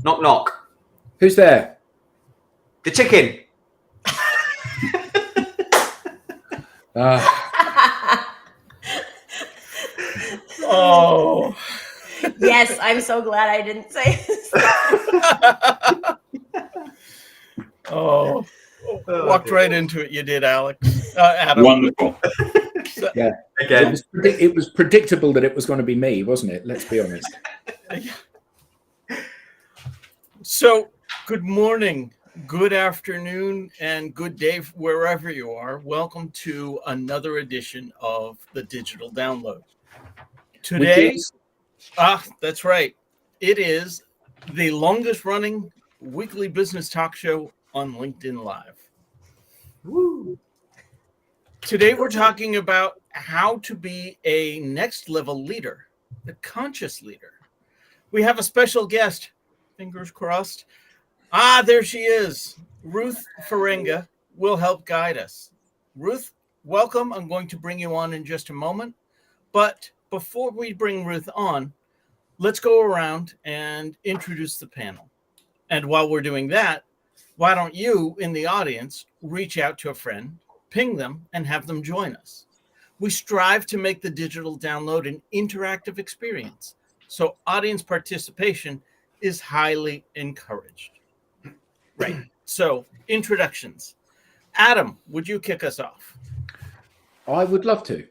Knock, knock. Who's there? The chicken. Oh. Yes, I'm so glad I didn't say this. Oh, walked right into it. You did, Alex. Adam. Wonderful. Yeah. Again. It was predictable that it was going to be me, wasn't it? Let's be honest. So, good morning, good afternoon, and good day wherever you are. Welcome to another edition of the Digital Download. Today, that's right. It is the longest running weekly business talk show on LinkedIn Live. Woo. Today, we're talking about how to be a next level leader, the conscious leader. We have a special guest, fingers crossed. There she is. Ruth Farenga will help guide us. Ruth, welcome. I'm going to bring you on in just a moment. But before we bring Ruth on, let's go around and introduce the panel. And while we're doing that, why don't you in the audience reach out to a friend, ping them, and have them join us. We strive to make the Digital Download an interactive experience, so audience participation is highly encouraged. Right. So, introductions. Adam, would you kick us off? I would love to.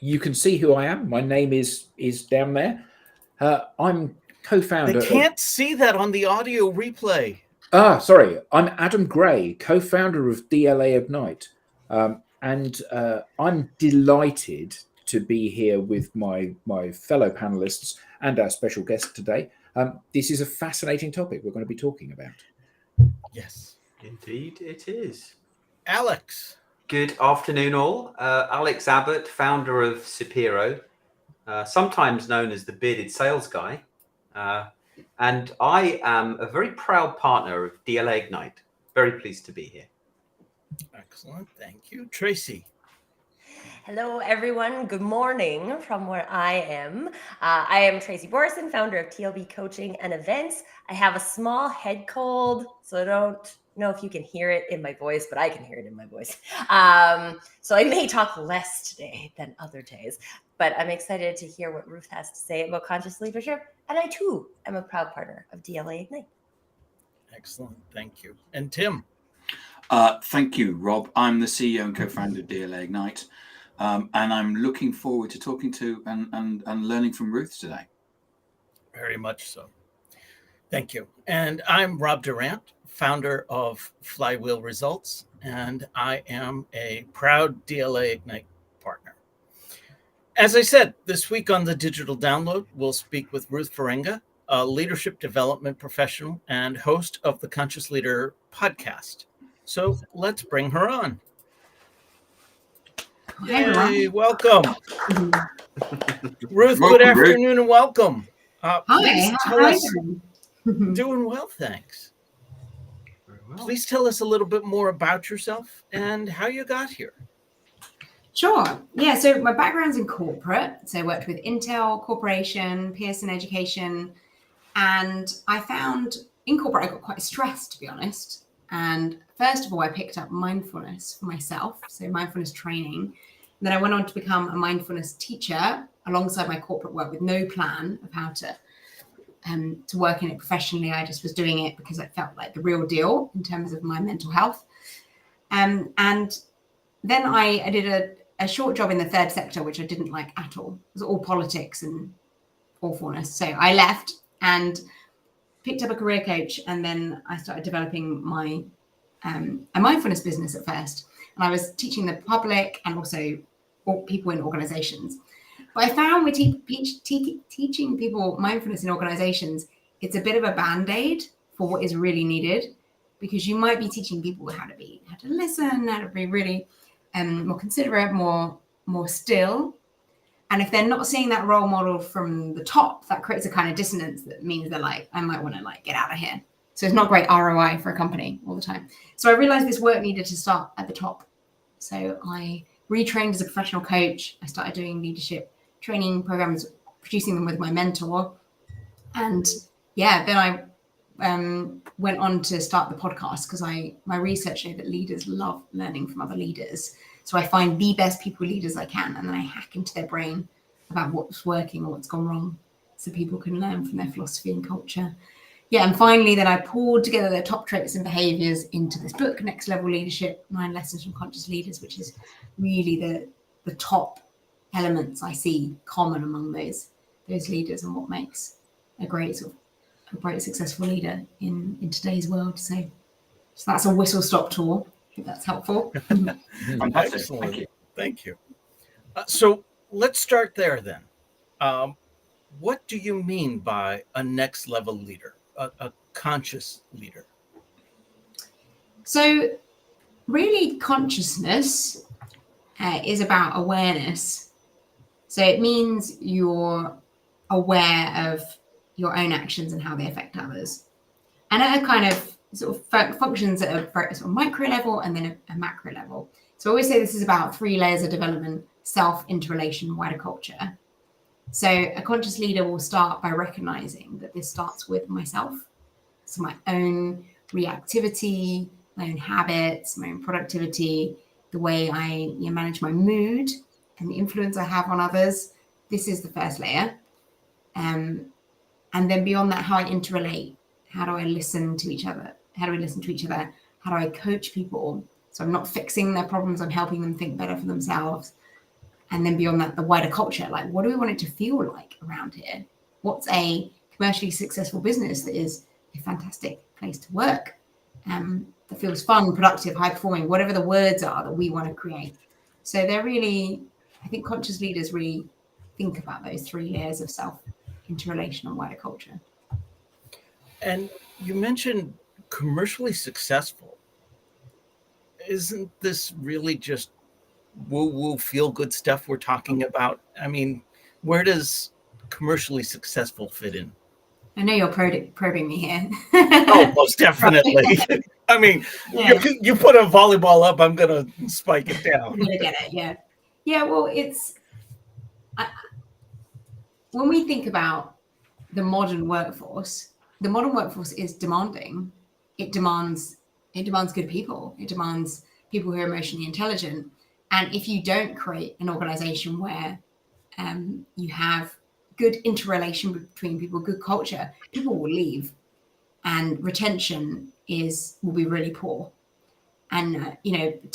You can see who I am. My name is down there. I'm co-founder. They can't see that on the audio replay. Sorry. I'm Adam Gray, co-founder of DLA Ignite. And I'm delighted to be here with my fellow panelists and our special guest today. This is a fascinating topic we're going to be talking about. Yes. Indeed, it is. Alex. Good afternoon, all. Alex Abbott, founder of Sapiro, sometimes known as the bearded sales guy. And I am a very proud partner of DLA Ignite. Very pleased to be here. Excellent. Thank you. Tracy. Hello, everyone. Good morning from where I am. I am Tracy Borison, founder of TLB Coaching and Events. I have a small head cold, so I don't know if you can hear it in my voice, but I can hear it in my voice. So I may talk less today than other days, but I'm excited to hear what Ruth has to say about conscious leadership. And I, too, am a proud partner of DLA Ignite. Excellent. Thank you. And Tim. Thank you, Rob. I'm the CEO and co-founder of DLA Ignite. And I'm looking forward to talking to and learning from Ruth today. Very much so. Thank you. And I'm Rob Durant, founder of Flywheel Results, and I am a proud DLA Ignite partner. As I said, this week on the Digital Download, we'll speak with Ruth Farenga, a leadership development professional and host of the Conscious Leader podcast. So let's bring her on. Hey, welcome. Ruth, good afternoon and welcome. Hi, how are you? Doing well, thanks. Please tell us a little bit more about yourself and how you got here. Sure. Yeah, so my background's in corporate. So I worked with Intel Corporation, Pearson Education, and I found in corporate I got quite stressed, to be honest. And first of all, I picked up mindfulness for myself, so mindfulness training. And then I went on to become a mindfulness teacher alongside my corporate work with no plan of how to work in it professionally. I just was doing it because it felt like the real deal in terms of my mental health. And then I did a short job in the third sector, which I didn't like at all. It was all politics and awfulness. So I left and picked up a career coach, and then I started developing my a mindfulness business at first. And I was teaching the public and also people in organizations. But I found with teaching people mindfulness in organizations, it's a bit of a band-aid for what is really needed, because you might be teaching people how to listen, how to be really more considerate, more still. And if they're not seeing that role model from the top, that creates a kind of dissonance that means they're like, I might want to get out of here. So it's not great ROI for a company all the time. So I realized this work needed to start at the top. So I retrained as a professional coach. I started doing leadership training programs, producing them with my mentor. And then I went on to start the podcast because my research showed that leaders love learning from other leaders. So I find the best people leaders I can, and then I hack into their brain about what's working or what's gone wrong, so people can learn from their philosophy and culture. Yeah, and finally, then I pulled together their top traits and behaviors into this book, Next Level Leadership: 9 Lessons from Conscious Leaders, which is really the top elements I see common among those leaders and what makes a great successful leader in today's world. So that's a whistle stop tour. I think that's helpful. Fantastic. Excellent. Thank you. So let's start there then. What do you mean by a next level leader, a conscious leader? So really, consciousness is about awareness. So it means you're aware of your own actions and how they affect others. And at a kind of sort of functions at a very sort of micro level and then a macro level. So I always say this is about 3 layers of development: self, interrelation, wider culture. So a conscious leader will start by recognizing that this starts with myself. So my own reactivity, my own habits, my own productivity, the way I manage my mood and the influence I have on others. This is the first layer. And then beyond that, how I interrelate. How do I listen to each other? How do we listen to each other? How do I coach people? So I'm not fixing their problems, I'm helping them think better for themselves. And then beyond that, the wider culture, like what do we want it to feel like around here? What's a commercially successful business that is a fantastic place to work, that feels fun, productive, high performing, whatever the words are that we want to create. So they're really, I think conscious leaders really think about those 3 layers of self, interrelation, and wider culture. And you mentioned commercially successful. Isn't this really just woo-woo feel-good stuff we're talking about? I mean, where does commercially successful fit in? I know you're probing me here. Oh, most definitely. I mean, Yeah. you put a volleyball up, I'm going to spike it down. I'm gonna get it, yeah. Yeah, well, when we think about the modern workforce is demanding. It demands good people. It demands people who are emotionally intelligent. And if you don't create an organization where you have good interrelation between people, good culture, people will leave, and retention will be really poor. And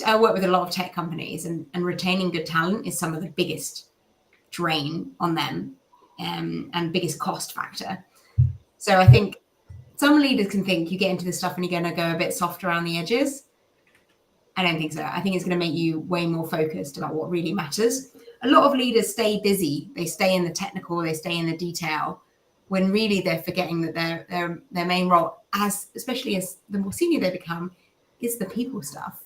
I work with a lot of tech companies, and retaining good talent is some of the biggest drain on them, and biggest cost factor. So I think some leaders can think you get into this stuff and you're going to go a bit soft around the edges. I don't think so. I think it's going to make you way more focused about what really matters. A lot of leaders stay busy. They stay in the technical, they stay in the detail, when really they're forgetting that their main role, especially as the more senior they become, is the people stuff.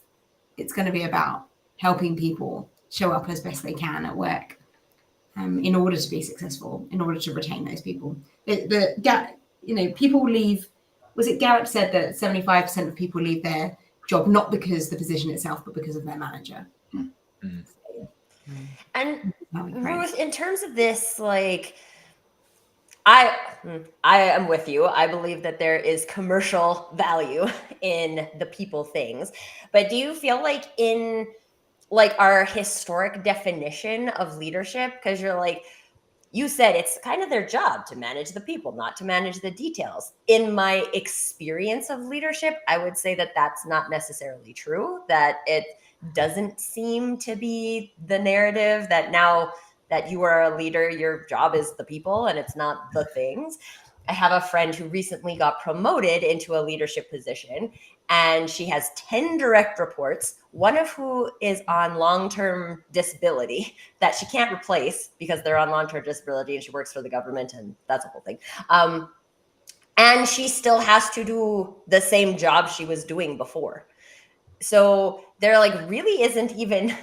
It's going to be about helping people show up as best they can at work, in order to be successful, in order to retain those people. People leave. Was it Gallup said that 75% of people leave their job not because the position itself, but because of their manager. And Ruth, in terms of this, like, I am with you. I believe that there is commercial value in the people things, but do you feel like in like our historic definition of leadership, because you said it's kind of their job to manage the people, not to manage the details. In my experience of leadership, I would say that that's not necessarily true, that it doesn't seem to be the narrative that now that you are a leader, your job is the people and it's not the things. I have a friend who recently got promoted into a leadership position, and she has 10 direct reports, one of who is on long-term disability that she can't replace because they're on long-term disability and she works for the government, and that's a whole thing. And she still has to do the same job she was doing before. So there really isn't even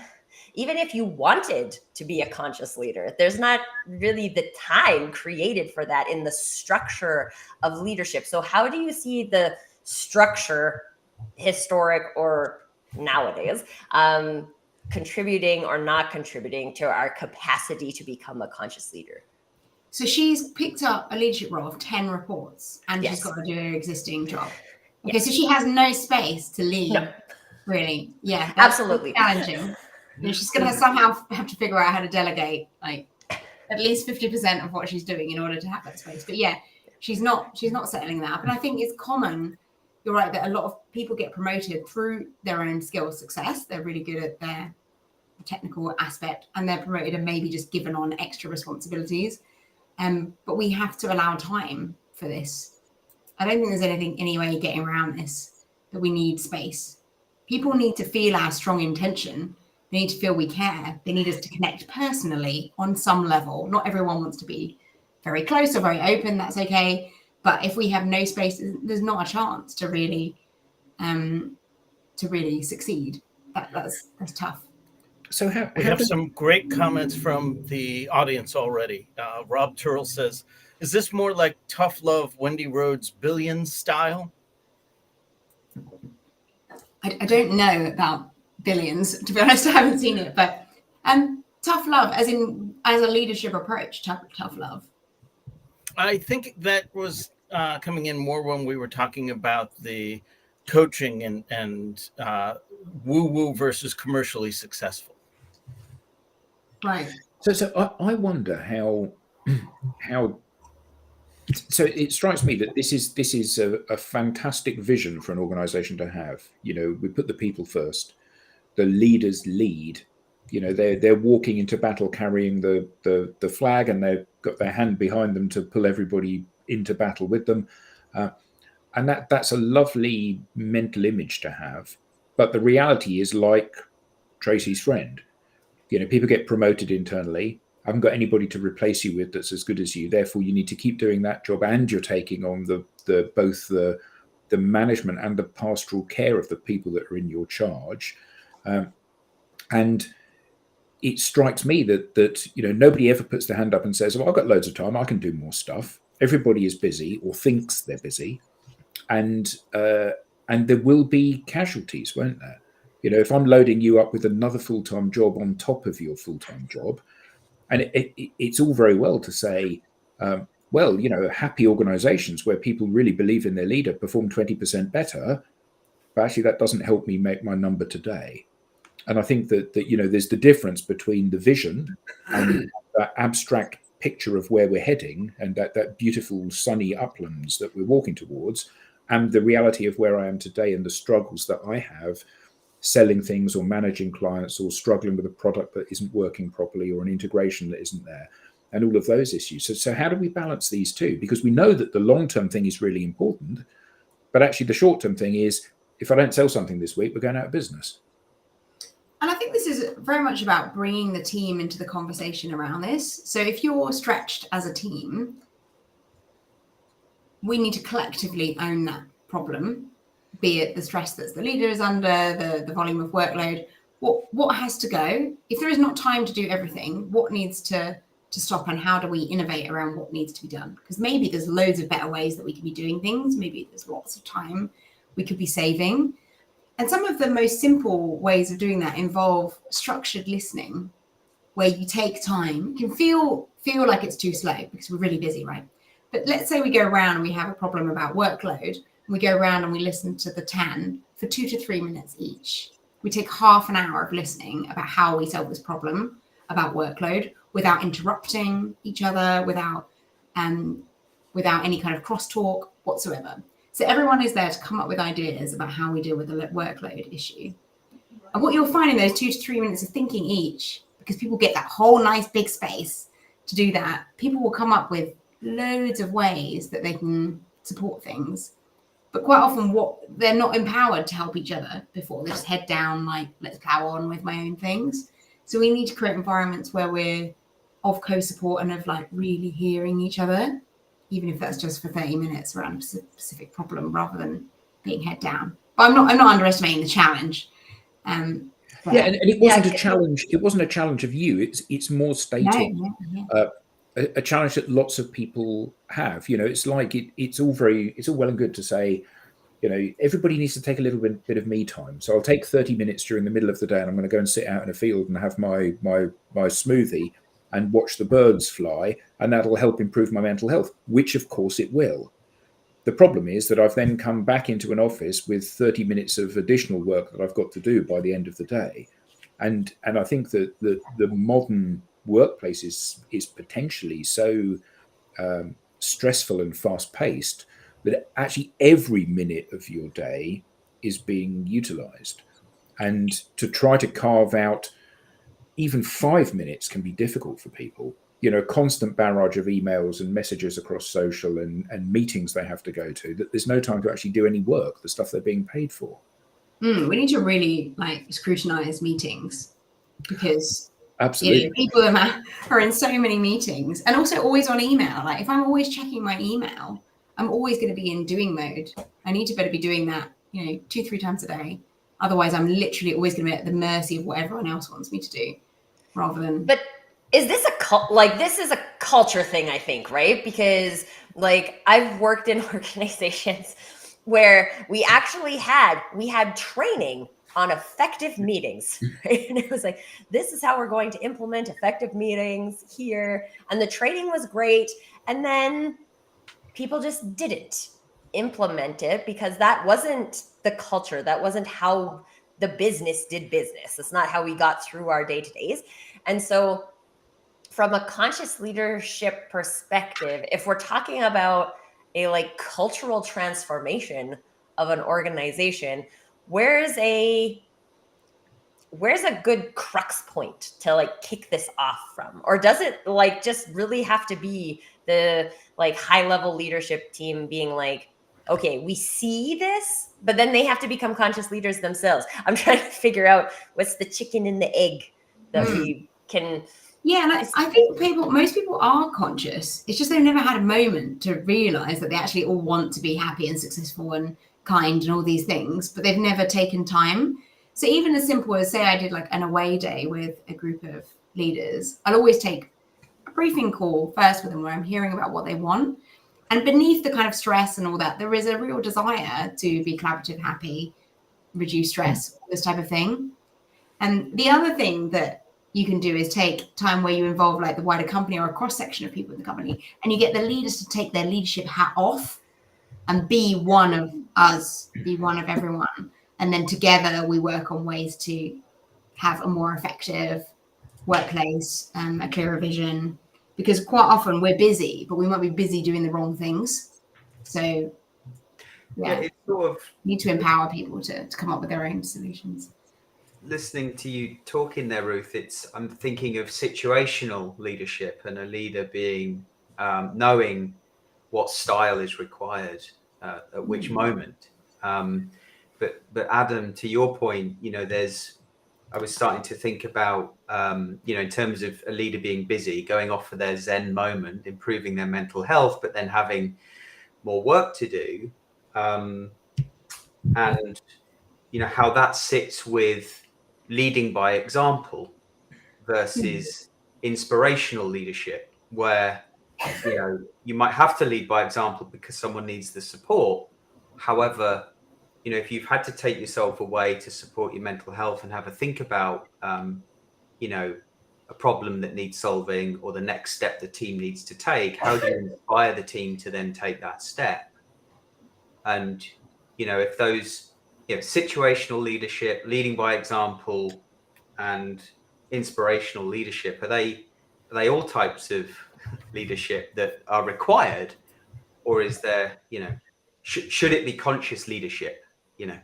if you wanted to be a conscious leader, there's not really the time created for that in the structure of leadership. So how do you see the structure, historic or nowadays, contributing or not contributing to our capacity to become a conscious leader? So she's picked up a leadership role of 10 reports and she's Yes. got to do her existing job. Okay, Yes. so she has no space to lead, No. really. Yeah, that's Absolutely. challenging. You know, she's going to somehow have to figure out how to delegate like at least 50% of what she's doing in order to have that space. But yeah, she's not settling that up. And I think it's common, you're right, that a lot of people get promoted through their own skill success. They're really good at their technical aspect and they're promoted and maybe just given on extra responsibilities. But we have to allow time for this. I don't think there's any way getting around this, that we need space. People need to feel our strong intention. They need to feel we care. They need us to connect personally on some level. Not everyone wants to be very close or very open. That's okay. But if we have no space, there's not a chance to really succeed. That's tough. So We have some great comments from the audience already. Rob Turrell says, is this more like tough love, Wendy Rhodes Billions style? I don't know about Billions, to be honest. I haven't seen it, but tough love, as a leadership approach, tough love. I think that was coming in more when we were talking about the coaching and woo-woo versus commercially successful. Right. So I wonder how. So it strikes me that this is a fantastic vision for an organization to have. You know, we put the people first. The leaders lead. You know, they're walking into battle carrying the flag, and they've got their hand behind them to pull everybody into battle with them. And that's a lovely mental image to have. But the reality is, like Tracy's friend, you know, people get promoted internally. I haven't got anybody to replace you with that's as good as you. Therefore, you need to keep doing that job, and you're taking on both the management and the pastoral care of the people that are in your charge. And it strikes me that you know, nobody ever puts their hand up and says, "Well, I've got loads of time. I can do more stuff." Everybody is busy or thinks they're busy, and there will be casualties, won't there? You know, if I'm loading you up with another full-time job on top of your full-time job, and it's all very well to say, well, you know, happy organizations where people really believe in their leader perform 20% better, but actually that doesn't help me make my number today. And I think that you know, there's the difference between the vision and that abstract picture of where we're heading and that beautiful sunny uplands that we're walking towards, and the reality of where I am today and the struggles that I have selling things or managing clients or struggling with a product that isn't working properly or an integration that isn't there, and all of those issues. So how do we balance these two? Because we know that the long-term thing is really important, but actually the short-term thing is, if I don't sell something this week, we're going out of business. And I think this is very much about bringing the team into the conversation around this. So if you're stretched as a team, we need to collectively own that problem, be it the stress that the leader is under, the volume of workload. What has to go? If there is not time to do everything, what needs to stop, and how do we innovate around what needs to be done? Because maybe there's loads of better ways that we could be doing things. Maybe there's lots of time we could be saving. And some of the most simple ways of doing that involve structured listening, where you take time. You can feel like it's too slow because we're really busy, right? But let's say we go around and we have a problem about workload. We go around and we listen to the 10 for 2 to 3 minutes each. We take half an hour of listening about how we solve this problem about workload without interrupting each other, without any kind of crosstalk whatsoever. So everyone is there to come up with ideas about how we deal with the workload issue. And what you'll find in those 2 to 3 minutes of thinking each, because people get that whole nice big space to do that, people will come up with loads of ways that they can support things. But quite often they're not empowered to help each other before. They just head down like, let's plow on with my own things. So we need to create environments where we're of co-support and of like really hearing each other, even if that's just for 30 minutes around a specific problem rather than being head down. But I'm not underestimating the challenge. Yeah, and it wasn't a challenge. It wasn't a challenge of you. It's more stating a challenge that lots of people have. You know, it's like it's all well and good to say, you know, everybody needs to take a little bit of me time. So I'll take 30 minutes during the middle of the day, and I'm going to go and sit out in a field and have my smoothie. and watch the birds fly, and that'll help improve my mental health, which of course it will. The problem is that I've then come back into an office with 30 minutes of additional work that I've got to do by the end of the day. And I think that the modern workplace is potentially so stressful and fast paced that actually every minute of your day is being utilized. And to try to carve out even 5 minutes can be difficult for people. Constant barrage of emails and messages across social and meetings they have to go to, that there's no time to actually do any work, the stuff they're being paid for. We need to really scrutinize meetings, because Absolutely. People are in so many meetings, and also always on email. Like, if I'm always checking my email, I'm always going to be in doing mode. I need to better be doing that, 2-3 times a day. Otherwise, I'm literally always going to be at the mercy of what everyone else wants me to do, rather than. But is this this is a culture thing, I think, right? Because I've worked in organizations where we actually had training on effective meetings, right? And it was like, this is how we're going to implement effective meetings here. And the training was great. And then people just didn't implement it because that wasn't the culture. That wasn't how the business did business. That's not how we got through our day-to-days. And so from a conscious leadership perspective, if we're talking about a cultural transformation of an organization, where's a good crux point to kick this off from? Or does it just really have to be the high level leadership team being okay, we see this, but then they have to become conscious leaders themselves? I'm trying to figure out what's the chicken and the egg that we can. Yeah, and I think most people are conscious. It's just they've never had a moment to realize that they actually all want to be happy and successful and kind and all these things, but they've never taken time. So even as simple as, say I did an away day with a group of leaders, I'll always take a briefing call first with them where I'm hearing about what they want. And beneath the kind of stress and all that, there is a real desire to be collaborative, happy, reduce stress, this type of thing. And the other thing that you can do is take time where you involve the wider company or a cross section of people in the company, and you get the leaders to take their leadership hat off and be one of us, be one of everyone. And then together we work on ways to have a more effective workplace, a clearer vision, because quite often we're busy, but we might be busy doing the wrong things. So It's sort of need to empower people to come up with their own solutions. Listening to you talking there, Ruth, I'm thinking of situational leadership and a leader being knowing what style is required at which moment. But Adam, to your point, I was starting to think about in terms of a leader being busy, going off for their Zen moment, improving their mental health, but then having more work to do, and how that sits with leading by example versus inspirational leadership, where you might have to lead by example because someone needs the support. However, if you've had to take yourself away to support your mental health and have a think about a problem that needs solving or the next step the team needs to take, how do you inspire the team to then take that step? And if those situational leadership, leading by example, and inspirational leadership, are they all types of leadership that are required, or is there should it be conscious leadership? Yeah,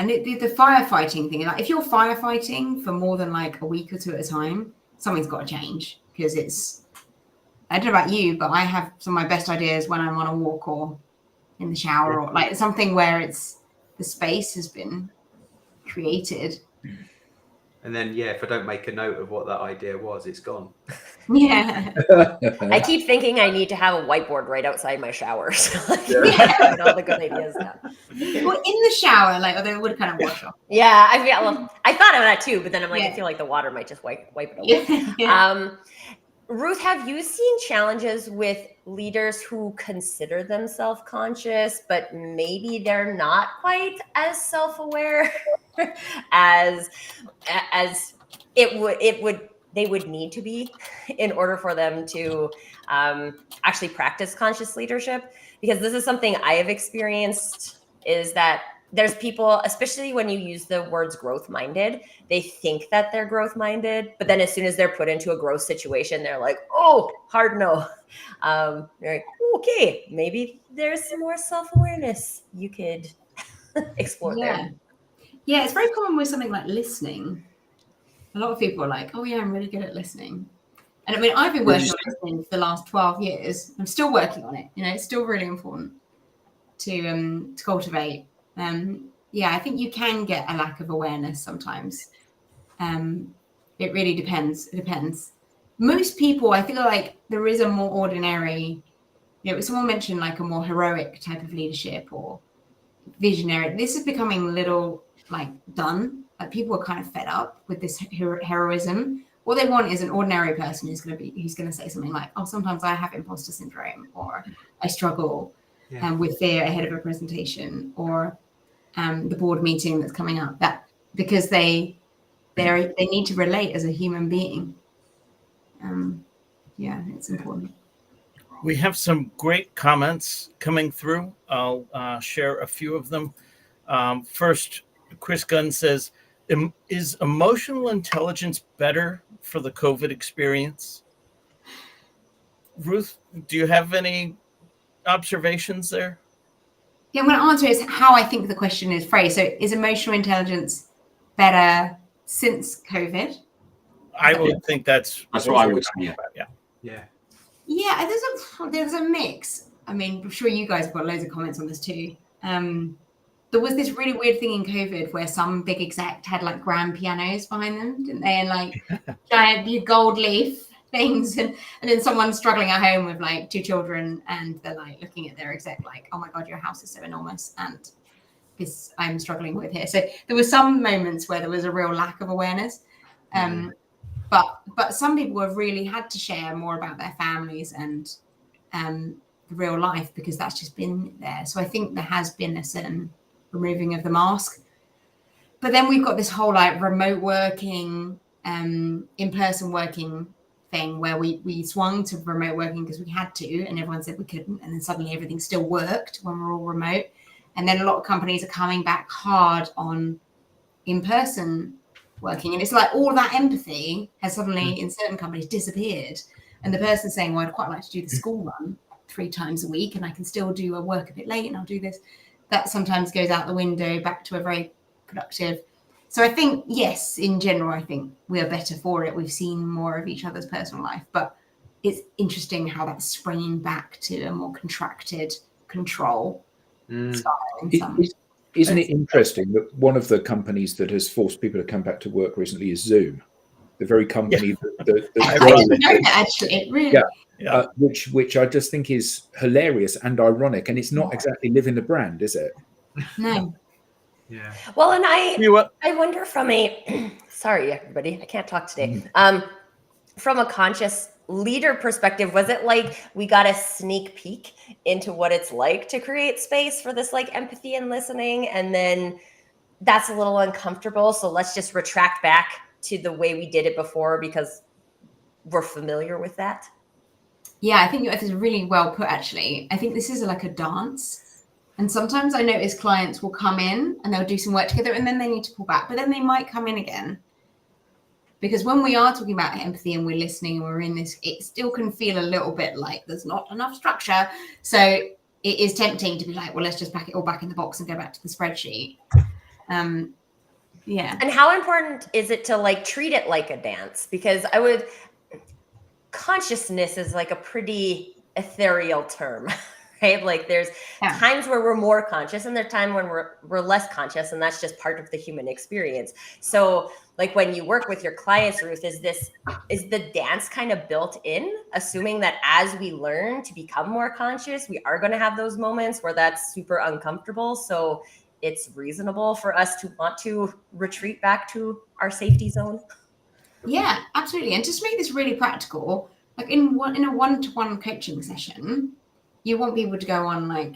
and the firefighting thing, if you're firefighting for more than a week or two at a time, something's got to change, because I don't know about you, but I have some of my best ideas when I'm on a walk or in the shower, or something where the space has been created. And then, if I don't make a note of what that idea was, it's gone. Yeah. I keep thinking I need to have a whiteboard right outside my shower. So all the good ideas down. Well, in the shower, or they would kind of wash off. Yeah, I thought of that too, but then I'm I feel like the water might just wipe it away. Yeah. Ruth, have you seen challenges with leaders who consider themselves conscious, but maybe they're not quite as self-aware? as they would need to be in order for them to actually practice conscious leadership. Because this is something I have experienced, is that there's people, especially when you use the words growth minded, they think that they're growth minded, but then as soon as they're put into a growth situation, they're like, oh, hard no. They're like, okay, maybe there's some more self-awareness you could explore there. Yeah, it's very common with something like listening. A lot of people are like, oh yeah, I'm really good at listening. And I mean, I've been working on listening for the last 12 years. I'm still working on it. You know, it's still really important to cultivate. Yeah, I think you can get a lack of awareness sometimes. It really depends. It depends. Most people, I feel like there is a more ordinary, you know, someone mentioned like a more heroic type of leadership or visionary. This is becoming a little like done. Like people are kind of fed up with this heroism. What they want is an ordinary person who's going to say something like, oh, sometimes I have imposter syndrome, or I struggle with fear ahead of a presentation, or the board meeting that's coming up, that because they need to relate as a human being. Yeah, it's important. We have some great comments coming through. I'll share a few of them. First, Chris Gunn says, is emotional intelligence better for the COVID experience? Ruth, do you have any observations there? Yeah, I'm going to answer is how I think the question is phrased. So is emotional intelligence better since COVID? I would think that's what I would say. Yeah, there's a mix. I mean, I'm sure you guys have got loads of comments on this too. There was this really weird thing in COVID where some big exec had like grand pianos behind them, didn't they? And like giant gold leaf things. And then someone struggling at home with like 2 children, and they're like looking at their exec like, oh my God, your house is so enormous. And this I'm struggling with here. So there were some moments where there was a real lack of awareness. But some people have really had to share more about their families and the real life, because that's just been there. So I think there has been a certain removing of the mask. But then we've got this whole like remote working, in-person working thing where we swung to remote working because we had to, and everyone said we couldn't. And then suddenly everything still worked when we're all remote. And then a lot of companies are coming back hard on in-person working, and it's like all that empathy has suddenly in certain companies disappeared, and the person saying, well, I'd quite like to do the school run 3 times a week and I can still do a work a bit late and I'll do this, that sometimes goes out the window back to a very productive. So I think, yes, in general, I think we are better for it. We've seen more of each other's personal life, but it's interesting how that's springing back to a more contracted control style in some. Isn't it interesting that one of the companies that has forced people to come back to work recently is Zoom, the very company that I didn't know that, actually. Really? Which I just think is hilarious and ironic, and it's not exactly living the brand, is it? No. Yeah. Well, and I wonder from a sorry, everybody, I can't talk today. From a conscious leader perspective, was it like we got a sneak peek into what it's like to create space for this like empathy and listening, and then that's a little uncomfortable, so let's just retract back to the way we did it before because we're familiar with that? Yeah, I think it's really well put, actually. I think this is like a dance, and sometimes I notice clients will come in and they'll do some work together and then they need to pull back, but then they might come in again. Because when we are talking about empathy and we're listening and we're in this, it still can feel a little bit like there's not enough structure. So it is tempting to be like, well, let's just pack it all back in the box and go back to the spreadsheet. Yeah. And how important is it to like treat it like a dance? Because consciousness is like a pretty ethereal term, right? Like there's times where we're more conscious and there's time when we're less conscious, and that's just part of the human experience. So like when you work with your clients, Ruth, is the dance kind of built in, assuming that as we learn to become more conscious, we are going to have those moments where that's super uncomfortable. So it's reasonable for us to want to retreat back to our safety zone. Yeah, absolutely. And just to make this really practical, like in a one-to-one coaching session, you want people to go on like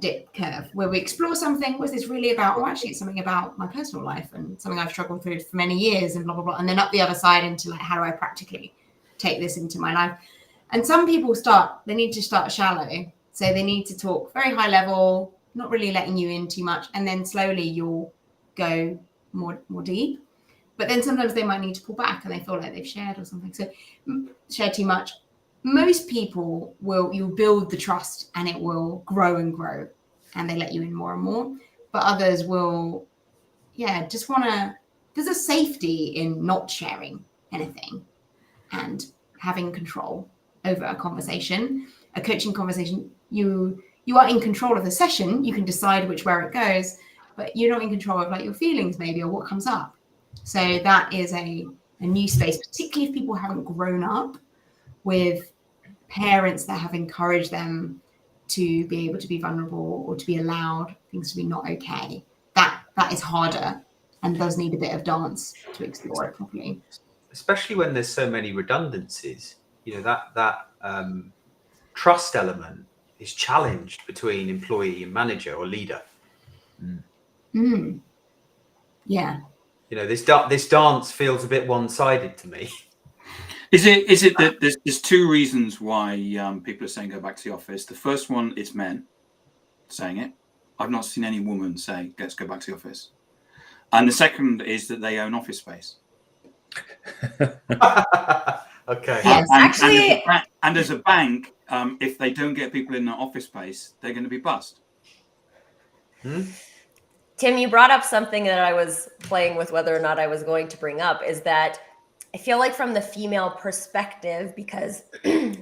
dip curve where we explore something. Was this really about? Oh, actually, it's something about my personal life and something I've struggled through for many years, and blah blah blah. And then up the other side into like, how do I practically take this into my life? And some people they need to start shallow, so they need to talk very high level, not really letting you in too much, and then slowly you'll go more deep. But then sometimes they might need to pull back and they feel like they've shared or something. So share too much. Most people you'll build the trust and it will grow and grow and they let you in more and more. But others will, just there's a safety in not sharing anything and having control over a conversation, a coaching conversation. You are in control of the session. You can decide where it goes, but you're not in control of like your feelings maybe or what comes up. So that is a new space, particularly if people haven't grown up with parents that have encouraged them to be able to be vulnerable or to be allowed things to be not okay. That is harder and does need a bit of dance to explore it properly. Especially when there's so many redundancies, that trust element is challenged between employee and manager or leader. Yeah. This dance feels a bit one-sided to me. Is it that there's two reasons why people are saying go back to the office? The first one is men saying it. I've not seen any woman say let's go back to the office. And the second is that they own office space. Okay. Yes, actually, and as a bank, if they don't get people in their office space, they're going to be bust. Tim, you brought up something that I was playing with whether or not I was going to bring up, is that I feel like from the female perspective, because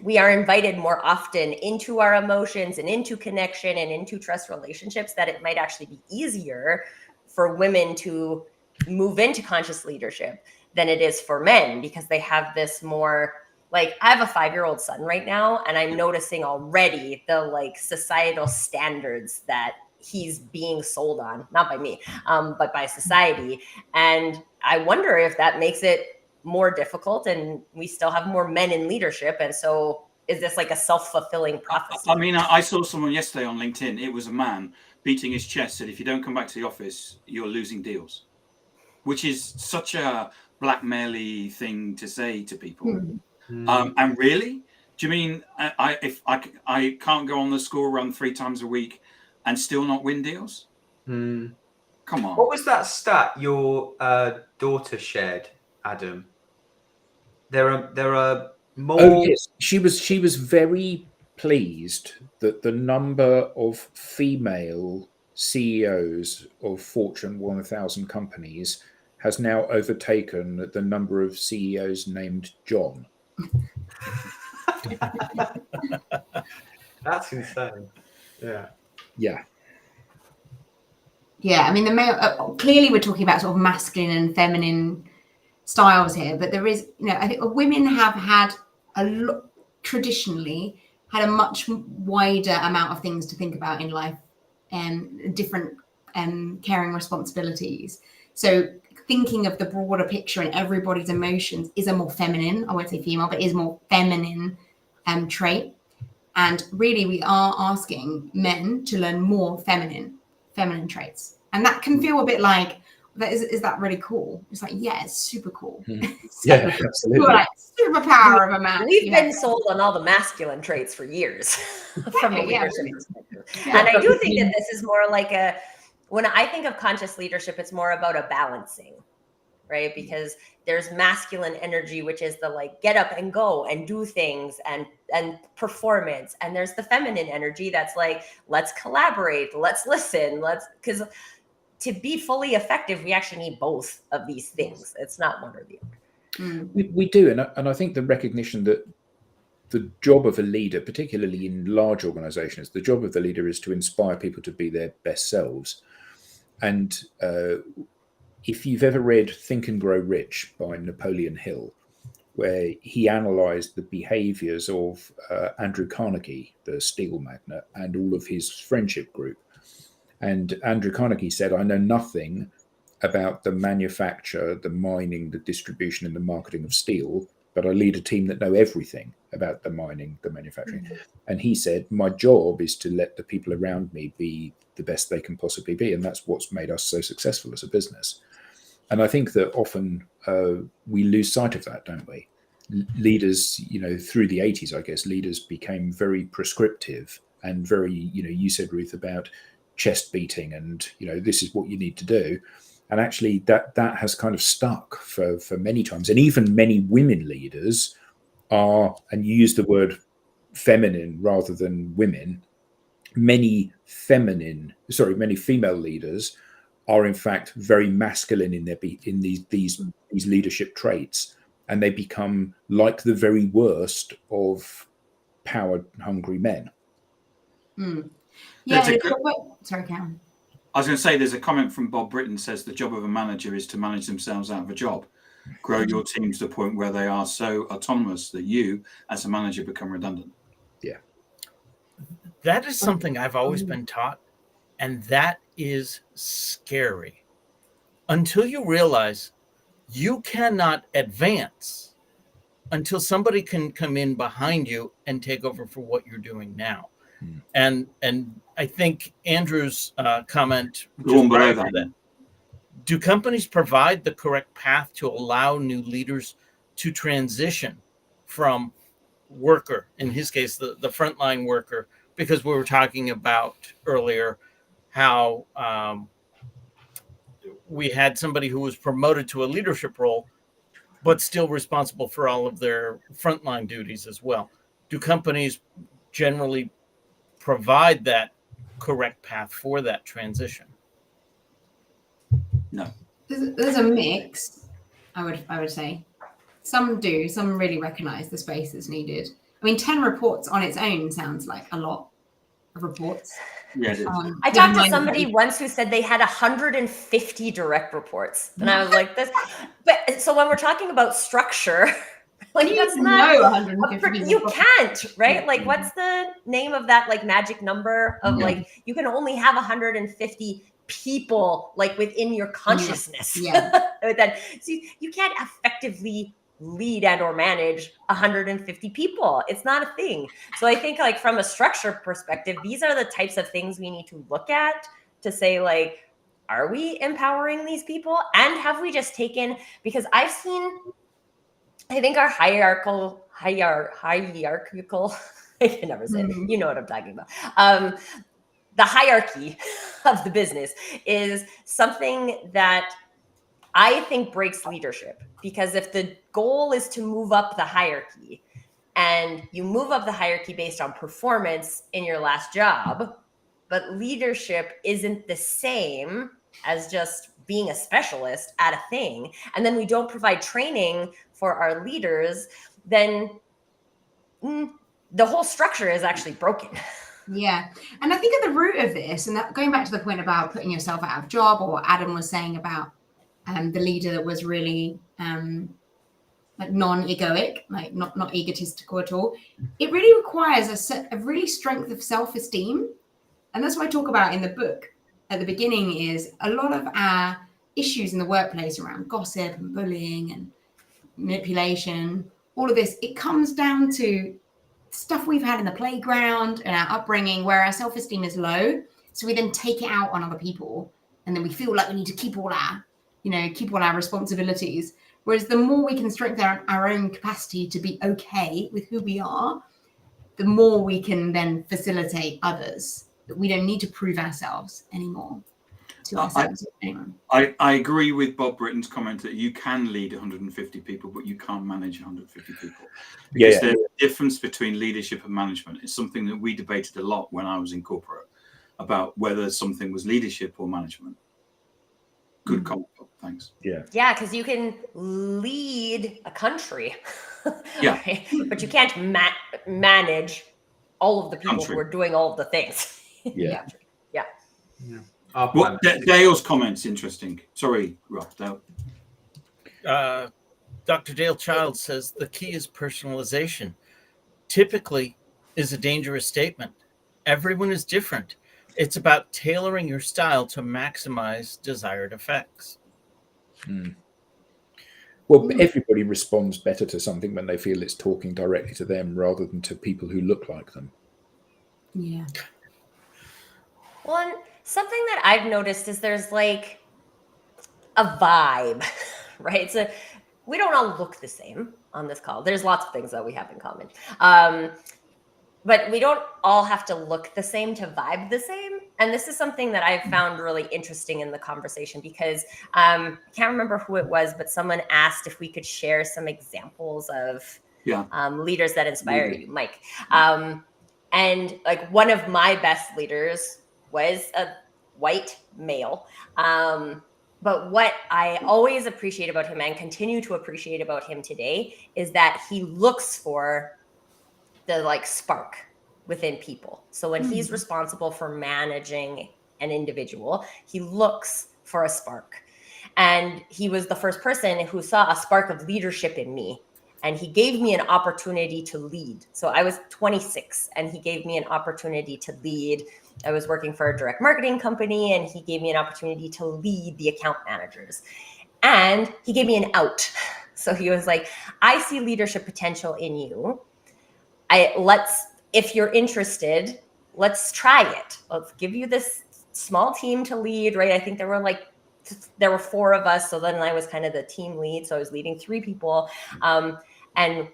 we are invited more often into our emotions and into connection and into trust relationships, that it might actually be easier for women to move into conscious leadership than it is for men, because they have this more, like, I have a 5-year-old son right now, and I'm noticing already the like societal standards that he's being sold on, not by me, but by society. And I wonder if that makes it more difficult and we still have more men in leadership. And so is this like a self-fulfilling prophecy? I mean, I saw someone yesterday on LinkedIn. It was a man beating his chest, said, if you don't come back to the office, you're losing deals, which is such a blackmail-y thing to say to people. And really, do you mean if I can't go on the school run 3 times a week and still not win deals? Come on. What was that stat your daughter shared, Adam? There are more. Oh yes, she was very pleased that the number of female CEOs of Fortune 1000 companies has now overtaken the number of CEOs named John. That's insane. Yeah. I mean, the male, clearly we're talking about sort of masculine and feminine styles here, but there is, I think women have had traditionally had a much wider amount of things to think about in life and different caring responsibilities. So thinking of the broader picture and everybody's emotions is a more feminine, I won't say female, but is more feminine trait. And really we are asking men to learn more feminine traits. And that can feel a bit like, is that really cool? It's like, yeah, it's super cool. Yeah, absolutely. Like superpower of a man. We've been sold on all the masculine traits for years from a leadership perspective. And I do think that this is more like when I think of conscious leadership, it's more about a balancing, right? Because there's masculine energy, which is the like get up and go and do things and performance. And there's the feminine energy that's like, let's collaborate, let's listen, because to be fully effective, we actually need both of these things. It's not one or the other. We do. And I think the recognition that the job of a leader, particularly in large organizations, the job of the leader is to inspire people to be their best selves. And if you've ever read Think and Grow Rich by Napoleon Hill, where he analyzed the behaviors of Andrew Carnegie, the steel magnate, and all of his friendship group. And Andrew Carnegie said, I know nothing about the manufacture, the mining, the distribution, and the marketing of steel, but I lead a team that know everything about the mining, the manufacturing. And he said, my job is to let the people around me be the best they can possibly be. And that's what's made us so successful as a business. And I think that often we lose sight of that, don't we? Leaders, through the 80s, I guess, leaders became very prescriptive and very, you said, Ruth, about chest beating and, this is what you need to do. And actually that has kind of stuck for many times. And even many women leaders are, and you use the word feminine rather than women, many female leaders are in fact very masculine in these leadership traits, and they become like the very worst of power-hungry men. Yeah. Sorry, Cam. I was going to say, there's a comment from Bob Britton says the job of a manager is to manage themselves out of a job. Grow your teams to the point where they are so autonomous that you, as a manager, become redundant. Yeah. That is something I've always been taught, and that is scary. Until you realize you cannot advance until somebody can come in behind you and take over for what you're doing now. And I think Andrew's comment, do companies provide the correct path to allow new leaders to transition from worker, in his case, the frontline worker, because we were talking about earlier how we had somebody who was promoted to a leadership role, but still responsible for all of their frontline duties as well. Do companies generally provide that correct path for that transition? No. There's a mix, I would say. Some do, some really recognize the space that's needed. I mean, 10 reports on its own sounds like a lot of reports. Yeah, it is. I talked to somebody once who said they had 150 direct reports. And I was like, this. But so when we're talking about structure, like that's not, 150 you can't, right? Yeah. Like, what's the name of that like magic number of like, you can only have 150 people like within your consciousness. Yeah. So you can't effectively lead and or manage 150 people. It's not a thing. So I think like from a structure perspective, these are the types of things we need to look at to say like, are we empowering these people? And have we just taken, because I think our hierarchical, I can never say it. You know what I'm talking about. The hierarchy of the business is something that I think breaks leadership, because if the goal is to move up the hierarchy and you move up the hierarchy based on performance in your last job, but leadership isn't the same as just being a specialist at a thing, and then we don't provide training for our leaders, then the whole structure is actually broken. Yeah. And I think at the root of this, and that, going back to the point about putting yourself out of job, or what Adam was saying about the leader that was really like non-egoic, like not egotistical at all, it really requires a really strength of self-esteem. And that's what I talk about in the book at the beginning, is a lot of our issues in the workplace around gossip and bullying and manipulation, all of this, it comes down to stuff we've had in the playground and our upbringing where our self-esteem is low. So we then take it out on other people, and then we feel like we need to keep all our responsibilities. Whereas the more we can strengthen our own capacity to be okay with who we are, the more we can then facilitate others, that we don't need to prove ourselves anymore to ourselves. I agree with Bob Britton's comment that you can lead 150 people, but you can't manage 150 people. Because there's a difference between leadership and management. It's something that we debated a lot when I was in corporate, about whether something was leadership or management. Good comment, Bob. Thanks. Yeah, because you can lead a country, yeah, right? But you can't manage all of the people who are doing all of the things. Yeah. Well, Dale's comment's interesting. Sorry, Rob. Dr. Dale Child says the key is personalization. Typically is a dangerous statement. Everyone is different. It's about tailoring your style to maximize desired effects. Well, everybody responds better to something when they feel it's talking directly to them rather than to people who look like them. Yeah. Well, and something that I've noticed is there's like a vibe, right? So we don't all look the same on this call. There's lots of things that we have in common. But we don't all have to look the same to vibe the same. And this is something that I've found really interesting in the conversation because I can't remember who it was, but someone asked if we could share some examples of leaders that inspire you, Mike. And like one of my best leaders was a white male. But what I always appreciate about him and continue to appreciate about him today is that he looks for the like spark within people. So when he's responsible for managing an individual, he looks for a spark. And he was the first person who saw a spark of leadership in me. And he gave me an opportunity to lead. So I was 26 and he gave me an opportunity to lead. I was working for a direct marketing company and he gave me an opportunity to lead the account managers. And he gave me an out. So he was like, I see leadership potential in you. If you're interested, let's try it. Let's give you this small team to lead, right? I think there were 4 of us. So then I was kind of the team lead. So I was leading 3 people. And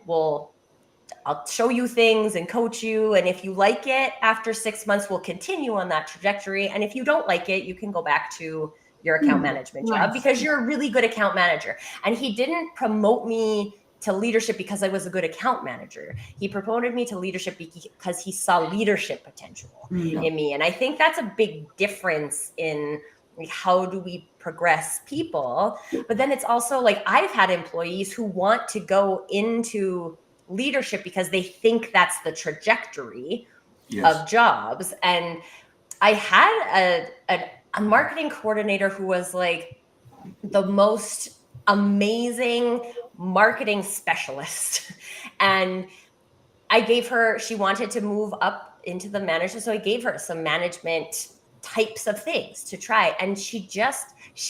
I'll show you things and coach you. And if you like it, after 6 months, we'll continue on that trajectory. And if you don't like it, you can go back to your account management job because you're a really good account manager. And he didn't promote me to leadership because I was a good account manager. He promoted me to leadership because he saw leadership potential in me. And I think that's a big difference in like, how do we progress people? But then it's also like I've had employees who want to go into leadership because they think that's the trajectory of jobs. And I had a marketing coordinator who was like the most amazing marketing specialist. And she wanted to move up into the management. So I gave her some management types of things to try. And she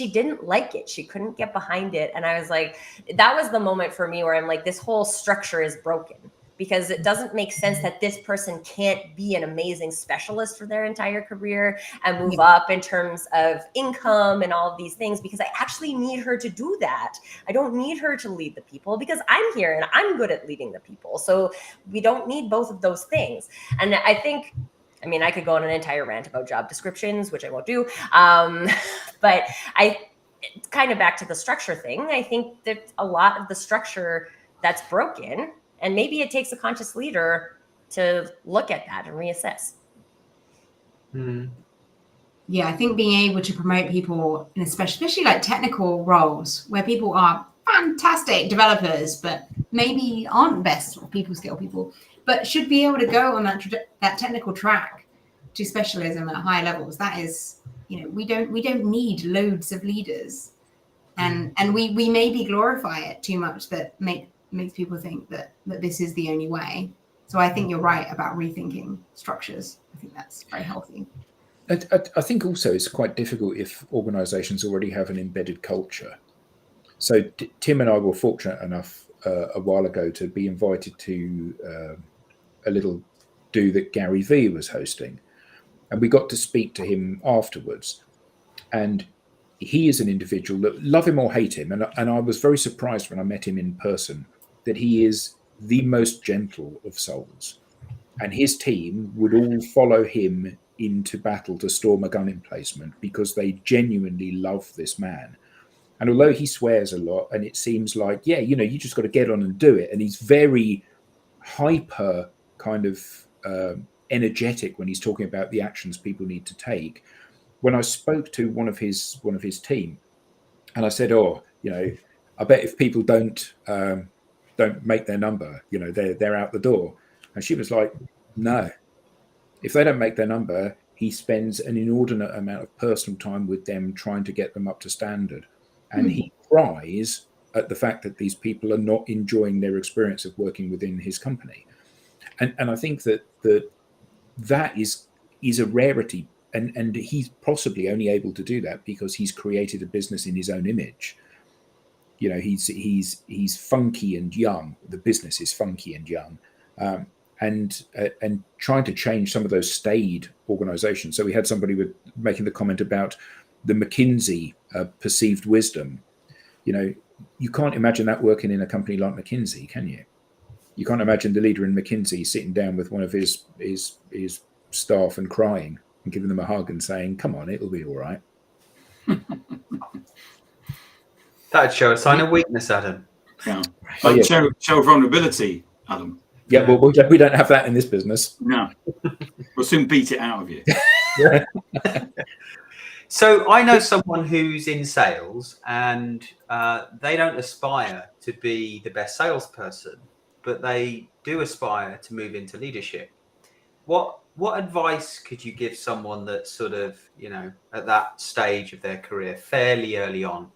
didn't like it. She couldn't get behind it. And I was like, that was the moment for me where I'm like, this whole structure is broken. Because it doesn't make sense that this person can't be an amazing specialist for their entire career and move up in terms of income and all of these things, because I actually need her to do that. I don't need her to lead the people because I'm here and I'm good at leading the people. So we don't need both of those things. And I think, I could go on an entire rant about job descriptions, which I won't do. But it's kind of back to the structure thing. I think that a lot of the structure that's broken. And maybe it takes a conscious leader to look at that and reassess. Yeah, I think being able to promote people, in especially like technical roles where people are fantastic developers, but maybe aren't best people skill people, but should be able to go on that technical track to specialism at high levels. That is, we don't need loads of leaders, and we maybe glorify it too much that makes people think that this is the only way. So I think you're right about rethinking structures. I think that's very healthy. I think also it's quite difficult if organizations already have an embedded culture. So Tim and I were fortunate enough a while ago to be invited to a little do that Gary Vee was hosting. And we got to speak to him afterwards. And he is an individual that, love him or hate him, and I was very surprised when I met him in person, that he is the most gentle of souls. And his team would all follow him into battle to storm a gun emplacement because they genuinely love this man. And although he swears a lot and it seems like, you just got to get on and do it. And he's very hyper kind of energetic when he's talking about the actions people need to take. When I spoke to one of his team and I said, I bet if people don't make their number, they're out the door. And she was like, no, if they don't make their number, he spends an inordinate amount of personal time with them trying to get them up to standard. And he cries at the fact that these people are not enjoying their experience of working within his company. And I think that is a rarity. And he's possibly only able to do that because he's created a business in his own image. he's funky and young. The business is funky and young, and trying to change some of those staid organisations. So we had somebody making the comment about the McKinsey perceived wisdom. You can't imagine that working in a company like McKinsey, can you? You can't imagine the leader in McKinsey sitting down with one of his staff and crying and giving them a hug and saying, "Come on, it'll be all right." That'd show a sign of weakness, Adam. Yeah. Oh, yeah. Show vulnerability, Adam. Yeah, well, we don't have that in this business. No. We'll soon beat it out of you. So I know someone who's in sales, and they don't aspire to be the best salesperson, but they do aspire to move into leadership. What advice could you give someone that's sort of, at that stage of their career, fairly early on?